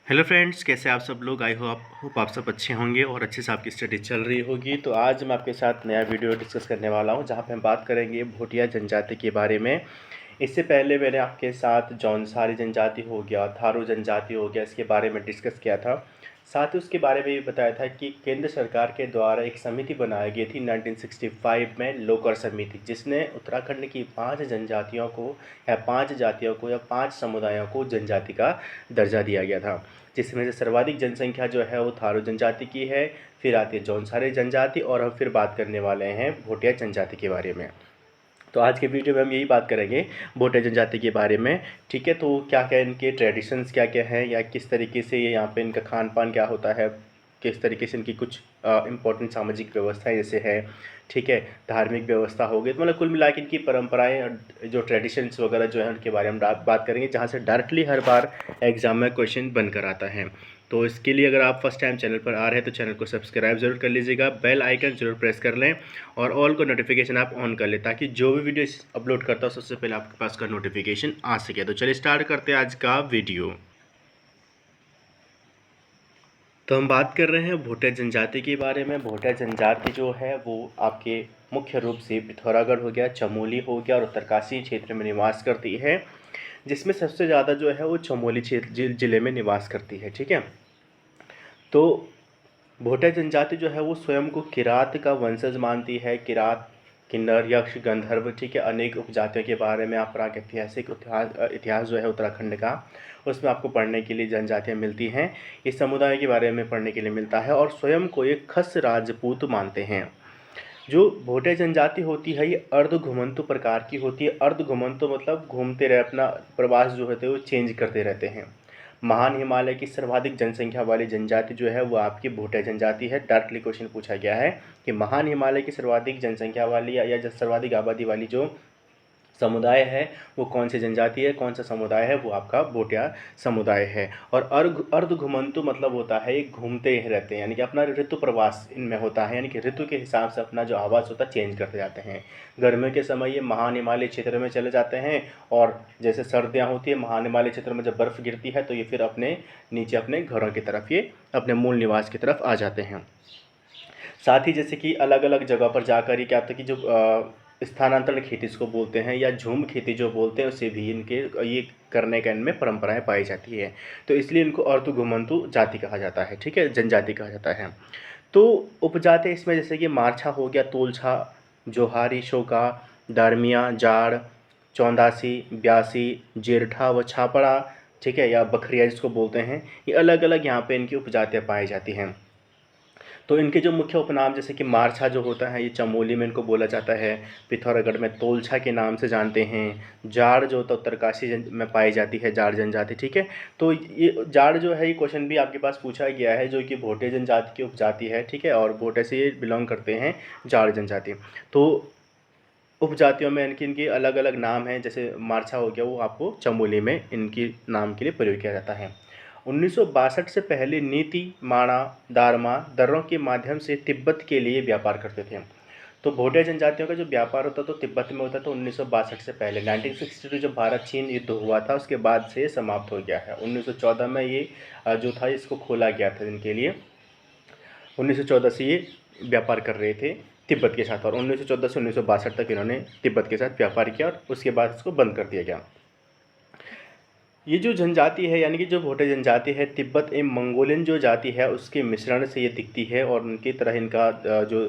Hello friends, कैसे आप सब लोग। आई होप आप सब अच्छे होंगे और अच्छे से आपकी स्टडी चल रही होगी। तो आज मैं आपके साथ नया वीडियो डिस्कस करने वाला हूं, जहां पे हम बात करेंगे भोटिया जनजाति के बारे में। इससे पहले मैंने आपके साथ जौनसारी जनजाति हो गया, थारू जनजाति हो गया, इसके बारे में डिस्कस किया था। साथ ही उसके बारे में भी बताया था कि केंद्र सरकार के द्वारा एक समिति बनाई गई थी 1965 में, लोकर समिति, जिसने उत्तराखंड की 5 जनजातियों को या 5 जातियों को या 5 समुदायों को जनजाति का दर्जा दिया गया था, जिसमें से सर्वाधिक जनसंख्या जो है वो थारू जनजाति की है। फिर आती है जौनसारी जनजाति और हम फिर बात करने वाले हैं भोटिया जनजाति के बारे में। तो आज के वीडियो में हम यही बात करेंगे भोटिया जनजाति के बारे में। ठीक है, तो क्या क्या इनके ट्रेडिशंस क्या क्या हैं, या किस तरीके से ये यहाँ पे इनका खान पान क्या होता है, किस तरीके से इनकी कुछ इम्पोर्टेंट सामाजिक व्यवस्थाएं जैसे है, ठीक है, धार्मिक व्यवस्था हो गई। तो मतलब कुल मिला के इनकी परंपराएं और जो ट्रेडिशंस वगैरह जो है उनके बारे में बात करेंगे, जहाँ से डायरेक्टली हर बार एग्जाम में क्वेश्चन बनकर आता है। तो इसके लिए अगर आप फर्स्ट टाइम चैनल पर आ रहे हैं तो चैनल को सब्सक्राइब जरूर कर लीजिएगा, बेल आइकन जरूर प्रेस कर लें और ऑल को नोटिफिकेशन आप ऑन कर लें, ताकि जो भी वीडियो अपलोड करता हूँ सबसे पहले आपके पास का नोटिफिकेशन आ सके। तो चलिए स्टार्ट करते हैं आज का वीडियो। तो हम बात कर रहे हैं भोटिया जनजाति के बारे में। भोटिया जनजाति जो है वो आपके मुख्य रूप से पिथौरागढ़ हो गया, चमोली हो गया और उत्तरकाशी क्षेत्र में निवास करती है, जिसमें सबसे ज़्यादा जो है वो चमोली क्षेत्र जिले में निवास करती है। ठीक है, तो भोटिया जनजाति जो है वो स्वयं को किरात का वंशज मानती है। किरात, किन्नर, यक्ष, गंधर्व, ठीक है, अनेक उपजातियों के बारे में आप प्रागैतिहासिक इतिहास जो है उत्तराखंड का, उसमें आपको पढ़ने के लिए जनजातियाँ मिलती हैं। इस समुदाय के बारे में पढ़ने के लिए मिलता है और स्वयं को एक खस राजपूत मानते हैं। जो भोटिया जनजाति होती है ये अर्ध घुमंतु प्रकार की होती है। अर्ध घुमंतु मतलब घूमते रहे, अपना प्रवास जो होते हैं वो चेंज करते रहते हैं। महान हिमालय की सर्वाधिक जनसंख्या वाली जनजाति जो है वो आपकी भोटिया जनजाति है। डायरेक्टली क्वेश्चन पूछा गया है कि महान हिमालय की सर्वाधिक जनसंख्या वाली या सर्वाधिक आबादी वाली जो समुदाय है वो कौन सी जनजाति है, कौन सा समुदाय है, वो आपका भोटिया समुदाय है। और अर्ध घुमंतु मतलब होता है ये घूमते ही रहते हैं, यानी कि अपना ऋतु प्रवास इनमें होता है, यानी कि ऋतु के हिसाब से अपना जो आवास होता है चेंज करते जाते हैं। गर्मियों के समय ये महान हिमालय क्षेत्र में चले जाते हैं, और जैसे सर्दियाँ होती है महान हिमालय क्षेत्र में जब बर्फ़ गिरती है तो ये फिर अपने नीचे अपने घरों की तरफ, ये अपने मूल निवास की तरफ आ जाते हैं। साथ ही जैसे कि अलग अलग जगह पर जाकर ये क्या होता है कि जो स्थानांतरण खेती इसको बोलते हैं, या झूम खेती जो बोलते हैं, उसे भी इनके ये करने का इनमें परंपराएं पाई जाती है। तो इसलिए इनको अर्ध घुमंतु जाति कहा जाता है, ठीक है, जनजाति कहा जाता है। तो उपजाति इसमें जैसे कि मारछा हो गया, तोलछा, जोहारी, शोका, दारमिया, जाड़, चौंदासी, ब्यासी, जेरठा व छापड़ा, ठीक है, या बखरिया जिसको बोलते हैं, ये अलग अलग यहाँ पे इनकी उपजातियाँ पाई जाती हैं। तो इनके जो मुख्य उपनाम जैसे कि मारछा जो होता है ये चमोली में इनको बोला जाता है, पिथौरागढ़ में तोलछा के नाम से जानते हैं। जाड़ जो होता है उत्तरकाशी में पाई जाती है, जाड़ जनजाति, ठीक है। तो ये जाड़ जो है ये क्वेश्चन भी आपके पास पूछा गया है, जो कि भोटिया जनजाति की उपजाति है, ठीक है, और भोटे से ये बिलोंग करते हैं, जाड़ जनजाति। तो उपजातियों में इनके इनके अलग अलग नाम हैं, जैसे मारछा हो गया वो आपको चमोली में इनकी नाम के लिए प्रयोग किया जाता है। 1962 से पहले नीति, माणा, दारमा, दर्रों के माध्यम से तिब्बत के लिए व्यापार करते थे। तो भोटिया जनजातियों का जो व्यापार होता तो तिब्बत में होता था 1962 से पहले। 1962 जब भारत चीन युद्ध हुआ था उसके बाद से ये समाप्त हो गया है। 1914 में ये जो था इसको खोला गया था इनके लिए। 1914 से ये व्यापार कर रहे थे तिब्बत के साथ, और 1914 से 1962 तक इन्होंने तिब्बत के साथ व्यापार किया और उसके बाद इसको बंद कर दिया गया। ये जो जनजाति है यानी कि जो भोटिया जनजाति है, तिब्बत एवं मंगोलियन जो जाति है उसके मिश्रण से ये दिखती है, और उनकी तरह इनका जो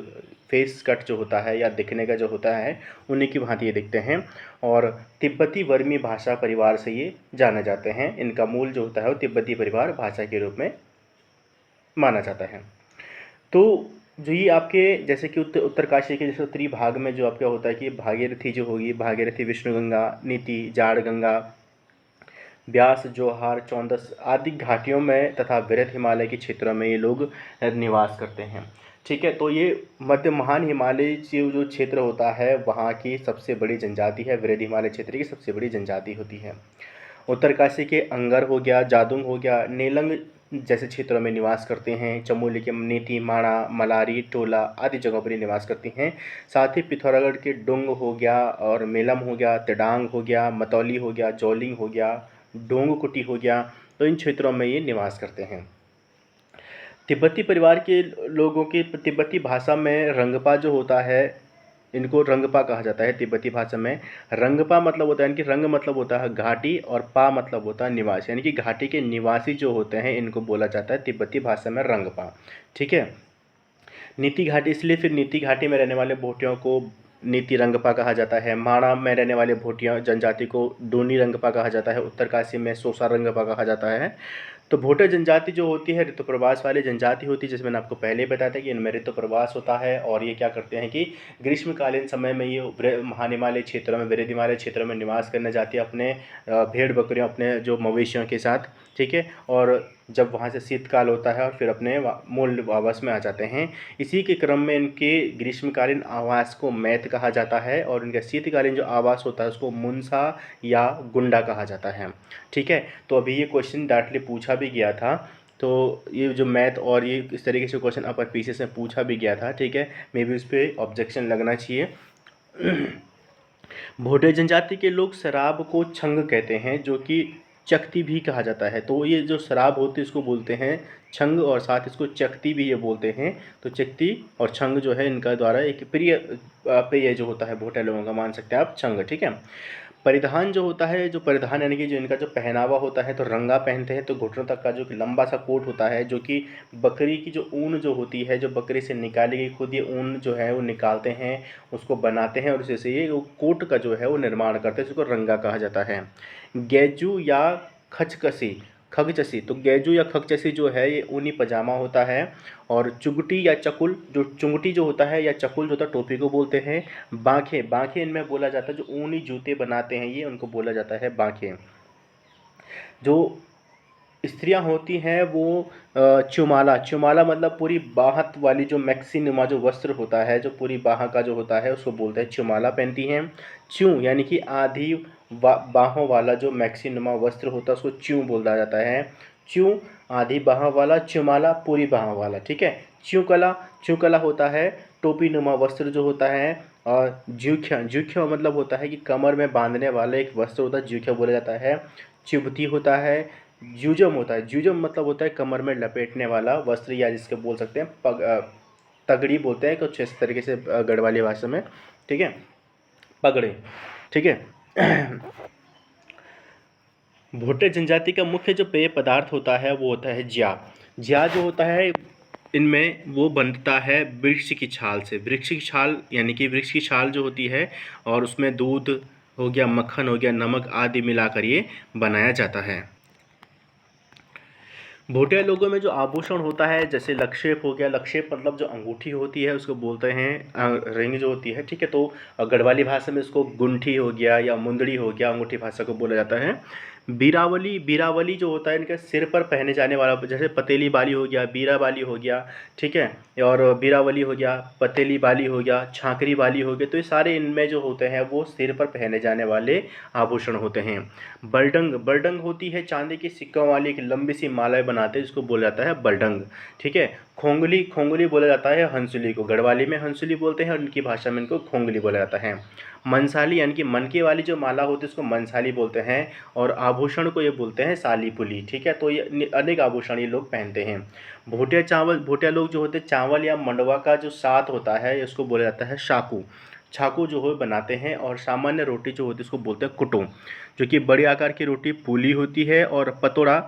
फेस कट जो होता है या दिखने का जो होता है उन्हीं की भांति ये दिखते हैं, और तिब्बती वर्मी भाषा परिवार से ये जाने जाते हैं। इनका मूल जो होता है वो तिब्बती परिवार भाषा के रूप में माना जाता है। तो जो ये आपके जैसे कि उत्तरकाशी के जैसे उत्तरी भाग में जो आपका होता है कि भागीरथी जो होगी, भागीरथी, विष्णुगंगा, नीति, जाड़ गंगा, ब्यास, जोहार, चौंदस आदि घाटियों में तथा वृहद हिमालय के क्षेत्रों में ये लोग निवास करते हैं। ठीक है, तो ये मध्य महान हिमालय जो क्षेत्र होता है वहाँ की सबसे बड़ी जनजाति है, वृहद हिमालय क्षेत्र की सबसे बड़ी जनजाति होती है। उत्तरकाशी के अंगर हो गया, जादुंग हो गया, नेलंग जैसे क्षेत्रों में निवास करते हैं। चमोली के नीति, माणा, मलारी, टोला आदि जगहों पर निवास करती हैं। साथ ही पिथौरागढ़ के डुंग हो गया और मेलम हो गया, तिडांग हो गया, मतौली हो गया, जौलिंग हो गया, डोंग कुटी हो गया, तो इन क्षेत्रों में ये निवास करते हैं। तिब्बती परिवार के लोगों की तिब्बती भाषा में रंगपा जो होता है, इनको रंगपा कहा जाता है तिब्बती भाषा में। रंगपा मतलब होता है, यानी कि रंग मतलब होता है घाटी और पा मतलब होता है निवास, यानी कि घाटी के निवासी जो होते हैं इनको बोला जाता है तिब्बती भाषा में रंगपा। ठीक है। नीति घाटी, इसलिए फिर नीति घाटी में रहने वाले भोटियों को नीति रंगपा कहा जाता है। माणा में रहने वाले भोटिया जनजाति को डोनी रंगपा कहा जाता है। उत्तरकाशी में सोसा रंगपा कहा जाता है। तो भोटे जनजाति जो होती है ऋतु प्रवास वाली जनजाति होती है, जैसे मैंने आपको पहले बताया था कि इनमें ऋतु प्रवास होता है और ये क्या करते हैं कि ग्रीष्मकालीन समय में ये महानिमालय क्षेत्रों में, वृद्धिमालय क्षेत्रों में निवास करने जाती है अपने भेड़ बकरियों, अपने जो मवेशियों के साथ। ठीक है। और जब वहाँ से शीतकाल होता है और फिर अपने मूल आवास में आ जाते हैं। इसी के क्रम में इनके ग्रीष्मकालीन आवास को मैत कहा जाता है और इनका शीतकालीन जो आवास होता है उसको मुनसा या गुंडा कहा जाता है। ठीक है। तो अभी ये क्वेश्चन डायरेक्टली पूछा भी गया था, तो ये जो मैथ और ये इस तरीके से क्वेश्चन अपर पीसीएस में पूछा भी गया था। ठीक है। मे बी उस पर ऑब्जेक्शन लगना चाहिए। भोटे जनजाति के लोग शराब को छंग कहते हैं, जो कि चकती भी कहा जाता है। तो ये जो शराब होती है इसको बोलते हैं छंग और साथ इसको चकती भी ये बोलते हैं। तो चकती और छंग जो है इनका द्वारा एक प्रिय पेय जो होता है भोटे लोगों का, मान सकते हैं आप छंग। ठीक है। परिधान जो होता है, जो परिधान यानी कि जो इनका जो पहनावा होता है, तो रंगा पहनते हैं, तो घुटनों तक का जो कि लंबा सा कोट होता है, जो कि बकरी की जो ऊन जो होती है, जो बकरी से निकाली गई खुद ये ऊन जो है वो निकालते हैं, उसको बनाते हैं और उसी से ये कोट का जो है वो निर्माण करते हैं, जिसको रंगा कहा जाता है। गैजू या खचकसी खगचसी, तो गैजू या खगचसी जो है ये ऊनी पजामा होता है। और चुगटी या चकुल, जो चुंगटी जो होता है या चकुल जो होता है टोपी को बोलते हैं। बांखें, बांखें इनमें बोला जाता है, जो ऊनी जूते बनाते हैं ये उनको बोला जाता है बांखें। जो स्त्रियां होती हैं वो चुमाला, चुमाला मतलब पूरी बाहत वाली जो मैक्सी नुमा जो वस्त्र होता है, जो पूरी बाह का जो होता है उसको बोलते हैं चुमाला पहनती हैं। च्यों यानी कि आधी बाहों वाला जो मैक्सी नुमा वस्त्र होता है उसको च्यों बोला जाता है। च्यों आधी बाहों वाला, चुमाला पूरी बाहों वाला। ठीक है। च्यूकला, च्यूकला होता है टोपी नुमा वस्त्र जो होता है। और ज्यूख्या, ज्यूख्या मतलब होता है कि कमर में बांधने वाला एक वस्त्र होता है, ज्यूख्या बोला जाता है। चिबती होता है। ज्यूजम होता है, ज्यूजम मतलब होता है कमर में लपेटने वाला वस्त्र, या जिसके बोल सकते हैं तगड़ी बोलते हैं कुछ इस तरीके से गढ़वाली भाषा में। ठीक है। पगड़े। ठीक है। भोटे जनजाति का मुख्य जो पेय पदार्थ होता है वो होता है ज्या। ज्या जो होता है इनमें वो बनता है वृक्ष की छाल से। वृक्ष की छाल यानी कि वृक्ष की छाल जो होती है और उसमें दूध हो गया, मक्खन हो गया, नमक आदि मिलाकर ये बनाया जाता है। भोटिया लोगों में जो आभूषण होता है, जैसे लक्षेप हो गया, लक्षेप मतलब जो अंगूठी होती है उसको बोलते हैं रिंग जो होती है। ठीक है। तो गढ़वाली भाषा में इसको गुंठी हो गया या मुंदड़ी हो गया, अंगूठी भाषा को बोला जाता है। बीरावली, बीरावली जो होता है इनके सिर पर पहने जाने वाला, जैसे पतेली बाली हो गया, बीरा बाली हो गया। ठीक है। और बीरावली हो गया, पतेली बाली हो गया, छाकरी बाली हो गया, तो ये सारे इनमें जो होते हैं वो सिर पर पहने जाने वाले आभूषण होते हैं। बलडंग, बलडंग होती है चांदी के सिक्कों वाली एक लंबी सी माला बनाते हैं, जिसको बोला जाता है बलडंग। ठीक है। खोंगली, खोंगली बोला जाता है हंसुली को, गढ़वाली में हंसुली बोलते हैं और उनकी भाषा में इनको खोंगली बोला जाता है। मनसाली यानी कि मनके वाली जो माला होती है उसको मनसाली बोलते हैं और आभूषण को ये बोलते हैं साली पुली। ठीक है। तो ये अनेक आभूषण ये लोग पहनते हैं। भोटिया चावल, भोटिया लोग जो होते हैं चावल या मंडवा का जो साथ होता है इसको बोला जाता है शाकू। छाकू जो है बनाते हैं। और सामान्य रोटी जो होती है उसको बोलते हैं कुटो, जो कि बड़े आकार की रोटी पूली होती है। और पतोड़ा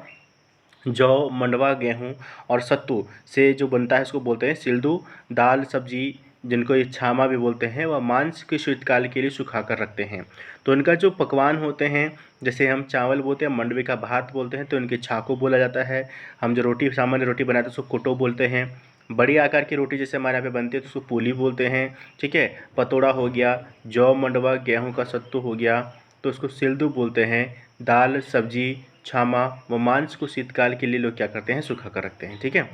जौ, मंडवा, गेहूँ और सत्तू से जो बनता है इसको बोलते हैं सिल्दू। दाल सब्जी जिनको ये छामा भी बोलते हैं, वह मांस के शीतकाल के लिए सुखा कर रखते हैं। तो इनका जो पकवान होते हैं, जैसे हम चावल बोलते हैं, मंडवे का भात बोलते हैं, तो इनके छाको बोला जाता है। हम जो रोटी सामान्य रोटी बनाते हैं उसको कुटो बोलते हैं। बड़ी आकार की रोटी जैसे हमारे यहाँ पे बनती है तो उसको पूली बोलते हैं। ठीक है। पतोड़ा हो गया, जौ, मंडवा, गेहूँ का सत्तू हो गया, तो उसको सिल्दू बोलते हैं। दाल सब्जी छामा व मांस को शीतकाल के लिए लोग क्या करते हैं, सुखा कर रखते हैं। ठीक है।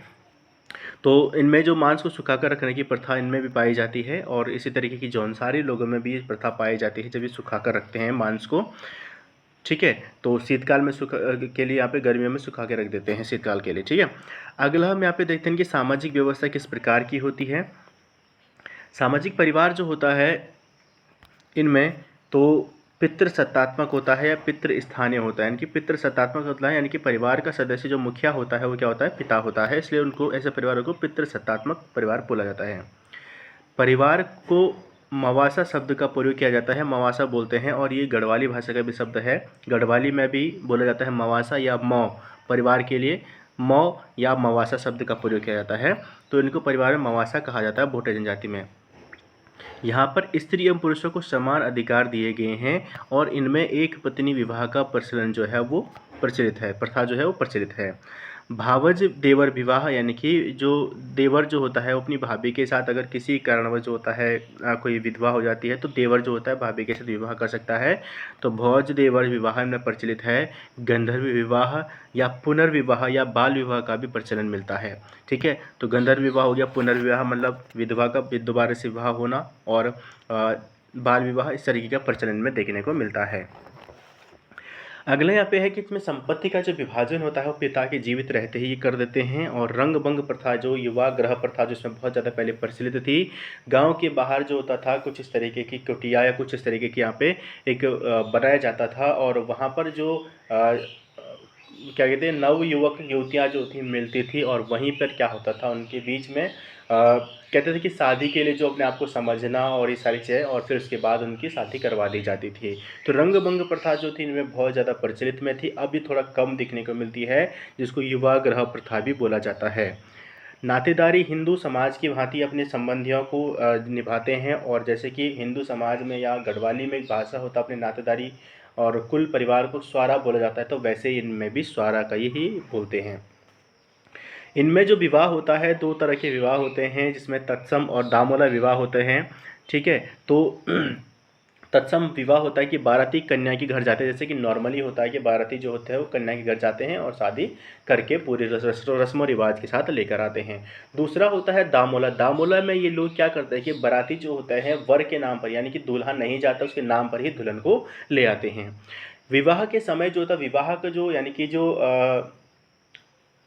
तो इनमें जो मांस को सुखा कर रखने की प्रथा इनमें भी पाई जाती है और इसी तरीके की जौनसारी लोगों में भी प्रथा पाई जाती है, जब ये सुखा कर रखते हैं मांस को। ठीक है। तो शीतकाल में सुखा के लिए यहाँ पे गर्मियों में सुखा के रख देते हैं शीतकाल के लिए। ठीक है। अगला हम यहाँ पे देखते हैं कि सामाजिक व्यवस्था किस प्रकार की होती है। सामाजिक परिवार जो होता है इनमें तो पितृसत्तात्मक होता है या पितृ स्थानीय होता है। यानी कि पितृसत्तात्मक होता है, यानी कि परिवार का सदस्य जो मुखिया होता है वो क्या होता है, पिता होता है, इसलिए उनको ऐसे परिवारों को पितृसत्तात्मक परिवार बोला जाता है। परिवार को मवासा शब्द का प्रयोग किया जाता है, मवासा बोलते हैं, और ये गढ़वाली भाषा का भी शब्द है। गढ़वाली में भी बोला जाता है मवासा या मौ, परिवार के लिए मौ या मवासा शब्द का प्रयोग किया जाता है। तो इनको परिवार में मवासा कहा जाता है भोटे जनजाति में। यहाँ पर स्त्री एवं पुरुषों को समान अधिकार दिए गए हैं और इनमें एक पत्नी विवाह का प्रचलन जो है वो प्रचलित है, प्रथा जो है वो प्रचलित है। भावज देवर विवाह, यानी कि जो देवर जो होता है वो अपनी भाभी के साथ अगर किसी कारणवश जो होता है कोई विधवा हो जाती है तो देवर जो होता है भाभी के साथ विवाह कर सकता है। तो भौज देवर विवाह में प्रचलित है। गंधर्व विवाह या पुनर्विवाह या बाल विवाह का भी प्रचलन मिलता है। ठीक है, तो गंधर्व विवाह हो गया, पुनर्विवाह मतलब विधवा का दोबारा से विवाह होना, और बाल विवाह इस तरीके का प्रचलन में देखने को मिलता है। अगला यहाँ पे है कि इसमें संपत्ति का जो विभाजन होता है वो पिता के जीवित रहते ही कर देते हैं। और रंग भंग प्रथा जो युवा ग्रह प्रथा जो इसमें बहुत ज़्यादा पहले प्रचलित थी, गांव के बाहर जो होता था कुछ इस तरीके की कुटिया या कुछ इस तरीके की यहाँ पे एक बनाया जाता था, और वहाँ पर जो क्या कहते हैं नव युवक युवतियाँ जो थी मिलती थी, और वहीं पर क्या होता था उनके बीच में कहते थे कि शादी के लिए जो अपने आप को समझना और ये सारी चीज़ें, और फिर उसके बाद उनकी शादी करवा दी जाती थी। तो रंग भंग प्रथा जो थी इनमें बहुत ज़्यादा प्रचलित में थी, अभी थोड़ा कम दिखने को मिलती है, जिसको युवा ग्रह प्रथा भी बोला जाता है। नातेदारी हिंदू समाज की भांति अपने संबंधियों को निभाते हैं, और जैसे कि हिंदू समाज में या गढ़वाली में एक भाषा होता है अपने नातेदारी और कुल परिवार को स्वारा बोला जाता है, तो वैसे इनमें भी स्वारा का ही बोलते हैं। इनमें जो विवाह होता है दो तरह के विवाह होते हैं, जिसमें तत्सम और दामोला विवाह होते हैं। ठीक है, तो तत्सम विवाह होता है कि बाराती कन्या के घर जाते हैं, जैसे कि नॉर्मली होता है कि बाराती जो होते हैं वो कन्या के घर जाते हैं और शादी करके पूरे रस्म रिवाज के साथ लेकर आते हैं। दूसरा होता है दामोला। दामोला में ये लोग क्या करते हैं कि बाराती जो होता है वर के नाम पर, यानी कि दूल्हा नहीं जाता उसके नाम पर ही दुल्हन को ले आते हैं। विवाह के समय जो होता है विवाह का जो यानी कि जो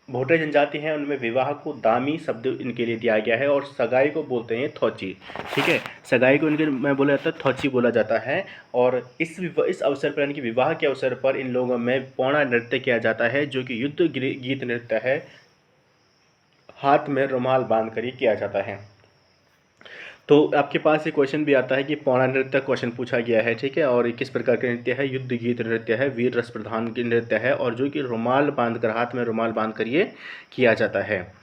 भोटे जनजाति हैं उनमें विवाह को दामी शब्द इनके लिए दिया गया है, और सगाई को बोलते हैं थौची। ठीक है, सगाई को इनके में बोला जाता है थौची बोला जाता है। और इस अवसर पर यानी कि विवाह के अवसर पर इन लोगों में पौड़ा नृत्य किया जाता है, जो कि युद्ध गीत नृत्य है, हाथ में रुमाल बांध कर ही किया जाता है। तो आपके पास एक क्वेश्चन भी आता है कि पौड़ा नृत्य क्वेश्चन पूछा गया है। ठीक है, और किस प्रकार का नृत्य है, युद्ध गीत नृत्य है, वीर रस प्रधान की नृत्य है, और जो कि रुमाल बांध कर हाथ में रुमाल बांध कर ये किया जाता है।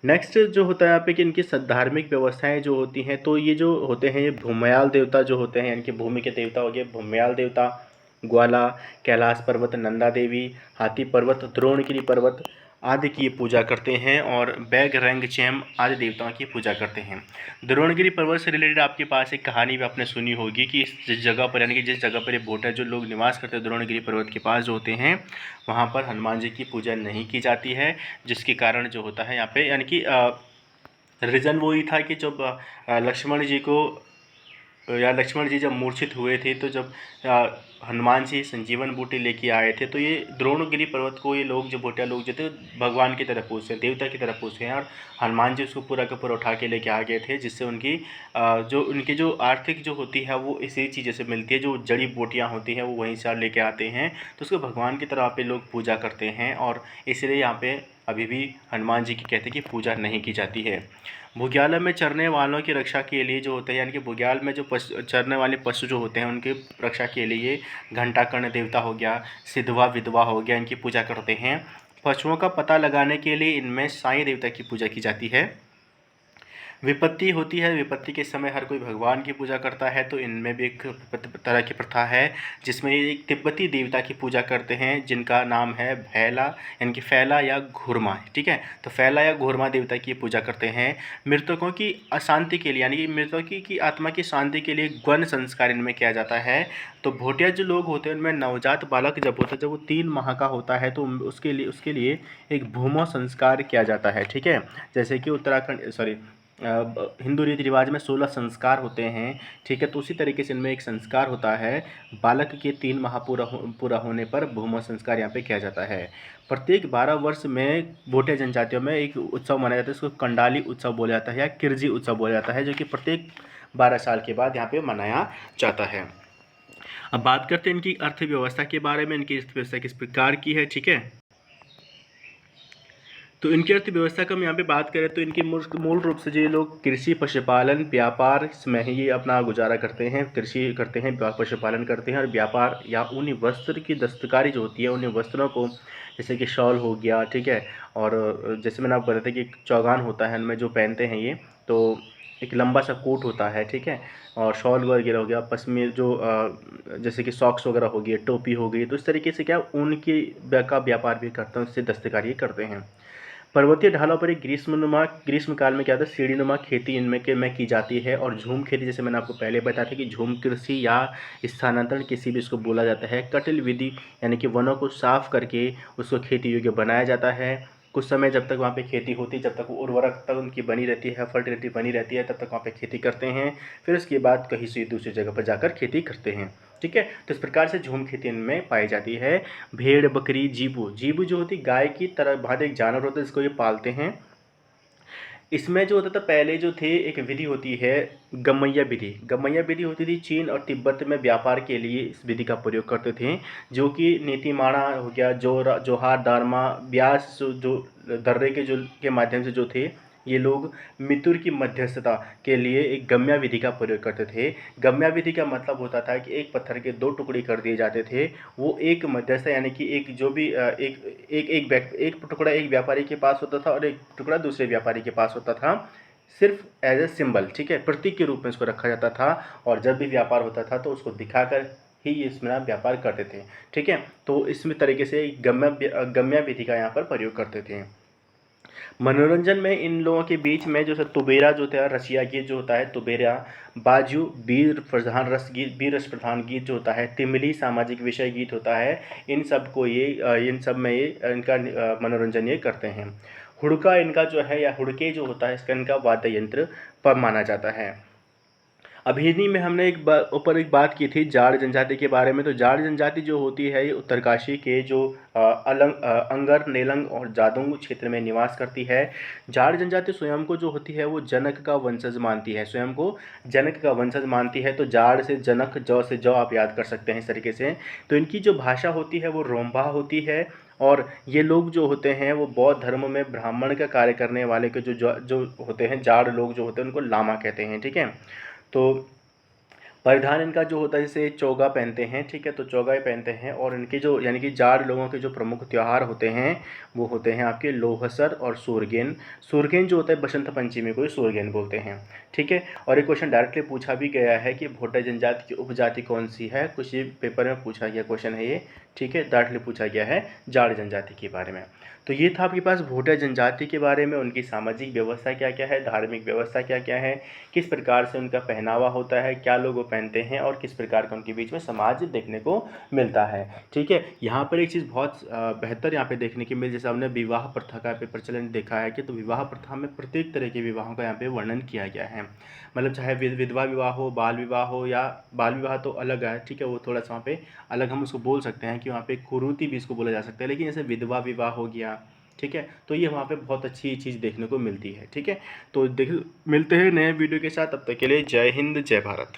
नेक्स्ट जो होता है यहाँ पे कि इनकी धार्मिक व्यवस्थाएं जो होती हैं, तो ये जो होते हैं ये भूमयाल देवता जो होते हैं, यानी कि भूमि के देवता हो गए भूमयाल देवता, ग्वाला, कैलाश पर्वत, नंदा देवी, हाथी पर्वत, द्रोणगिरी पर्वत आदि की पूजा करते हैं, और बैग रंग चैम आदि देवताओं की पूजा करते हैं। द्रोणगिरी पर्वत से रिलेटेड आपके पास एक कहानी भी आपने सुनी होगी कि जिस जगह पर यानी कि जिस जगह पर ये भोटा जो लोग निवास करते हैं द्रोणगिरी पर्वत के पास जो होते हैं, वहाँ पर हनुमान जी की पूजा नहीं की जाती है, जिसके कारण जो होता है यहाँ पे यानी कि रीज़न वो ही था कि जब लक्ष्मण जी जब मूर्छित हुए थे, तो जब हनुमान जी संजीवन बूटी लेके आए थे, तो ये द्रोणगिरी पर्वत को ये लोग जो भोटिया लोग जो थे भगवान की तरफ पूछते हैं, देवता की तरफ पूछते हैं, और हनुमान जी उसको पूरा का पूरा उठा के लेके आ गए थे, जिससे उनकी जो आर्थिक जो होती है वो इसी चीज़ों से मिलती है, जो जड़ी बूटियाँ होती हैं वो वहीं से लेके आते हैं, तो उसको भगवान की तरह यहाँ पे लोग पूजा करते हैं, और इसलिए यहाँ पे अभी भी हनुमान जी की कहते हैं कि पूजा नहीं की जाती है। बुग्याल में चरने वालों की रक्षा के लिए जो होते हैं, यानी कि बुग्याल में जो चरने वाले पशु जो होते हैं उनकी रक्षा के लिए घंटाकर्ण देवता हो गया, सिद्धवा विधवा हो गया, इनकी पूजा करते हैं। पशुओं का पता लगाने के लिए इनमें साईं देवता की पूजा की जाती है। विपत्ति होती है, विपत्ति के समय हर कोई भगवान की पूजा करता है, तो इनमें भी एक तरह की प्रथा है जिसमें एक तिब्बती देवता की पूजा करते हैं, जिनका नाम है फैला, यानी कि फैला या घुरमा। ठीक है, तो फैला या घुरमा देवता की पूजा करते हैं। मृतकों की अशांति के लिए यानी कि मृतकों की आत्मा की शांति के लिए गण संस्कार इनमें किया जाता है। तो भोटिया जो लोग होते हैं उनमें नवजात बालक जब होता है, जब वो 3 माह का होता है, तो उसके लिए एक भूमो संस्कार किया जाता है। ठीक है, जैसे कि उत्तराखंड हिंदू रीति रिवाज में 16 संस्कार होते हैं। ठीक है, तो उसी तरीके से इनमें एक संस्कार होता है, बालक के 3 माह पूरा होने पर भूमो संस्कार यहाँ पे किया जाता है। प्रत्येक 12 वर्ष में भोटिया जनजातियों में एक उत्सव मनाया जाता है, इसको कंडाली उत्सव बोला जाता है या किरजी उत्सव बोला जाता है, जो कि प्रत्येक 12 साल के बाद यहाँ पे मनाया जाता है। अब बात करते हैं इनकी अर्थव्यवस्था के बारे में, इनकी अर्थव्यवस्था किस प्रकार की है, ठीक है। तो इनकी अर्थव्यवस्था का हम यहाँ पे बात करें तो इनकी मूल रूप से जो ये लोग कृषि, पशुपालन, व्यापार इसमें ही ये अपना गुजारा करते हैं। कृषि करते हैं, पशुपालन करते हैं और व्यापार या ऊनी वस्त्र की दस्तकारी जो होती है, उन्हीं वस्त्रों को जैसे कि शॉल हो गया, ठीक है, और जैसे मैंने आपको बताया कि एक चौगान होता है उनमें जो पहनते हैं ये, तो एक लंबा सा कोट होता है, ठीक है, और शॉल वगैरह हो गया, पश्मीर जो जैसे कि सॉक्स वगैरह हो गई, टोपी हो गई, तो इस तरीके से क्या ऊन की का व्यापार भी करते हैं, उससे दस्तकारी करते हैं। पर्वतीय ढालों पर एक ग्रीष्मकाल में क्या होता है, सीढ़ीनुमा खेती इनमें की जाती है। और झूम खेती, जैसे मैंने आपको पहले बताया था कि झूम कृषि या स्थानांतरण किसी भी इसको बोला जाता है। कटिल विधि यानी कि वनों को साफ करके उसको खेती योग्य बनाया जाता है। कुछ समय जब तक वहाँ पे खेती होती है, जब तक उर्वरक तक उनकी बनी रहती है, फर्टिलिटी बनी रहती है, तब तक वहाँ पे खेती करते हैं। फिर उसके बाद कहीं से दूसरी जगह पर जाकर खेती करते हैं, ठीक है। तो इस प्रकार से झूम खेती इनमें पाई जाती है। भेड़, बकरी, जीबू जो होती गाय की तरह भांति एक जानवर होता है, जिसको ये पालते हैं। इसमें जो होता था पहले जो थे, एक विधि होती है गमैया विधि। गमैया विधि होती थी चीन और तिब्बत में व्यापार के लिए इस विधि का प्रयोग करते थे, जो कि नीतिमाणा हो गया, जोहार, दारमा, ब्यास जो दर्रे के जो के माध्यम से जो थे ये लोग मितुर की मध्यस्थता के लिए एक गम्या विधि का प्रयोग करते थे। गम्या विधि का मतलब होता था कि एक पत्थर के दो टुकड़े कर दिए जाते थे। वो एक मध्यस्थ यानी कि एक जो भी एक टुकड़ा एक व्यापारी के पास होता था और एक टुकड़ा दूसरे व्यापारी के पास होता था, सिर्फ एज ए सिंबल, ठीक है, प्रतीक के रूप में इसको रखा जाता था। और जब भी व्यापार होता था तो उसको दिखाकर ही इसमें व्यापार करते थे, ठीक है। तो इसमें तरीके से गम्या विधि का यहाँ पर प्रयोग करते थे। मनोरंजन में इन लोगों के बीच में जो तुबेरा जो था, रसिया गीत जो होता है तुबेरा, बाजू वीर रस प्रधान गीत जो होता है, तिमली सामाजिक विषय गीत होता है। इन सब में ये इनका मनोरंजन ये करते हैं। हुड़का इनका जो है, या हुड़के जो होता है, इसका इनका वाद्य यंत्र पर माना जाता है। अभिनी में हमने एक बात की थी जाड़ जनजाति के बारे में। तो जाड़ जनजाति जो होती है ये उत्तरकाशी के जो अंगर, नेलंग और जादोंग क्षेत्र में निवास करती है। जाड़ जनजाति स्वयं को जो होती है वो जनक का वंशज मानती है, स्वयं को जनक का वंशज मानती है। तो जाड़ से जनक, जौ से जौ आप याद कर सकते हैं इस तरीके से। तो इनकी जो भाषा होती है वो रोम्बा होती है। और ये लोग जो होते हैं वो बौद्ध धर्म में ब्राह्मण का कार्य करने वाले के जो होते हैं, जाड़ लोग जो होते हैं उनको लामा कहते हैं, ठीक है। तो परिधान इनका जो होता है, जैसे चोगा पहनते हैं, ठीक है, तो चोगा ही पहनते हैं। और इनके जो यानी कि जाड़ लोगों के जो प्रमुख त्यौहार होते हैं वो होते हैं आपके लोहसर और सूरगेन। सूरगेन जो होता है बसंत पंचमी को सूरगेन बोलते हैं, ठीक है। और एक क्वेश्चन डायरेक्टली पूछा भी गया है कि भोटा जनजाति की उपजाति कौन सी है, कुछ पेपर में पूछा गया क्वेश्चन है ये, ठीक है, डायरेक्टली पूछा गया है जाड़ जनजाति के बारे में। तो ये था आपके पास भोटा जनजाति के बारे में, उनकी सामाजिक व्यवस्था क्या क्या है, धार्मिक व्यवस्था क्या क्या है, किस प्रकार से उनका पहनावा होता है, क्या लोग वो पहनते हैं और किस प्रकार का उनके बीच में समाज देखने को मिलता है, ठीक है। यहाँ पर एक चीज़ बहुत बेहतर यहाँ पे देखने की मिली, जैसे हमने विवाह प्रथा का पे प्रचलन देखा है कि तो विवाह प्रथा में प्रत्येक तरह के विवाहों का यहाँ पे वर्णन किया गया है। मतलब चाहे विधवा विवाह हो, बाल विवाह हो, या बाल विवाह तो अलग है, ठीक है, वो थोड़ा सा वहाँ पे अलग हम उसको बोल सकते हैं कि वहाँ पे कुरूति भी इसको बोला जा सकता है। लेकिन जैसे विधवा विवाह हो गया, ठीक है, तो ये वहाँ पे बहुत अच्छी चीज़ देखने को मिलती है, ठीक है। तो मिलते हैं नए वीडियो के साथ, तब तक के लिए जय हिंद, जय भारत।